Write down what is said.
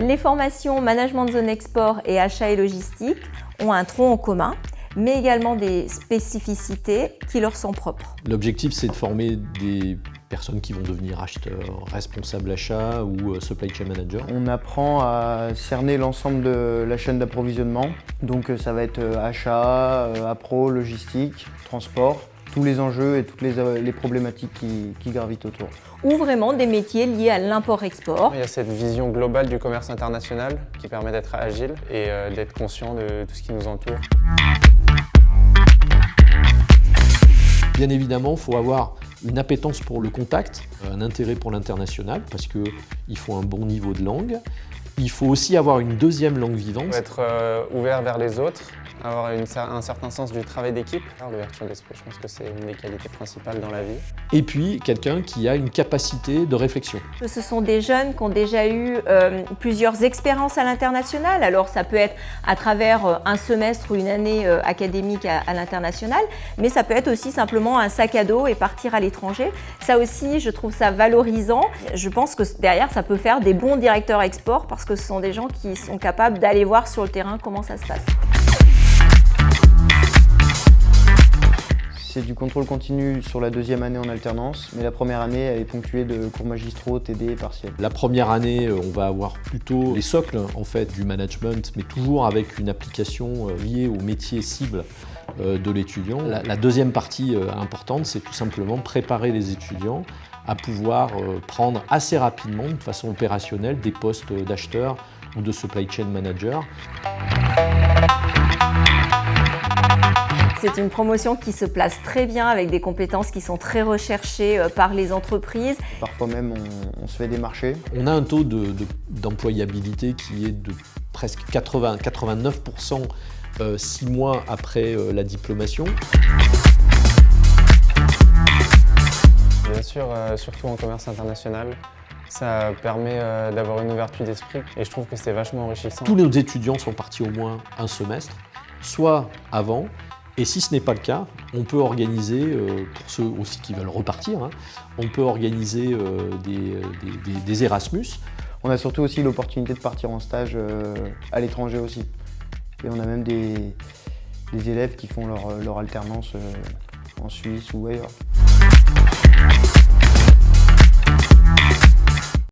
Les formations Management de zone export et achat et logistique ont un tronc en commun, mais également des spécificités qui leur sont propres. L'objectif, c'est de former des personnes qui vont devenir acheteurs, responsables achats ou supply chain manager. On apprend à cerner l'ensemble de la chaîne d'approvisionnement. Donc ça va être achat, appro, logistique, transport, tous les enjeux et toutes les problématiques qui gravitent autour. Ou vraiment des métiers liés à l'import-export. Il y a cette vision globale du commerce international qui permet d'être agile et d'être conscient de tout ce qui nous entoure. Bien évidemment, il faut avoir une appétence pour le contact, un intérêt pour l'international parce qu'il faut un bon niveau de langue. Il faut aussi avoir une deuxième langue vivante. Il faut être ouvert vers les autres, avoir un certain sens du travail d'équipe. L'ouverture d'esprit, je pense que c'est une des qualités principales dans la vie. Et puis, quelqu'un qui a une capacité de réflexion. Ce sont des jeunes qui ont déjà eu plusieurs expériences à l'international. Alors, ça peut être à travers un semestre ou une année académique à l'international, mais ça peut être aussi simplement un sac à dos et partir à l'étranger. Ça aussi, je trouve ça valorisant. Je pense que derrière, ça peut faire des bons directeurs export parce que ce sont des gens qui sont capables d'aller voir sur le terrain comment ça se passe. C'est du contrôle continu sur la deuxième année en alternance, mais la première année elle est ponctuée de cours magistraux, TD et partiels. La première année, on va avoir plutôt les socles en fait, du management, mais toujours avec une application liée au métier cible de l'étudiant. La deuxième partie importante, c'est tout simplement préparer les étudiants à pouvoir prendre assez rapidement, de façon opérationnelle, des postes d'acheteurs ou de supply chain manager. C'est une promotion qui se place très bien avec des compétences qui sont très recherchées par les entreprises. Parfois même on se fait démarcher. On a un taux d'employabilité qui est de presque 89% 6 mois après la diplomation. Bien sûr, surtout en commerce international, ça permet d'avoir une ouverture d'esprit et je trouve que c'est vachement enrichissant. Tous nos étudiants sont partis au moins un semestre, soit avant, et si ce n'est pas le cas, on peut organiser, pour ceux aussi qui veulent repartir, on peut organiser des Erasmus. On a surtout aussi l'opportunité de partir en stage à l'étranger aussi. Et on a même des élèves qui font leur alternance en Suisse ou ailleurs.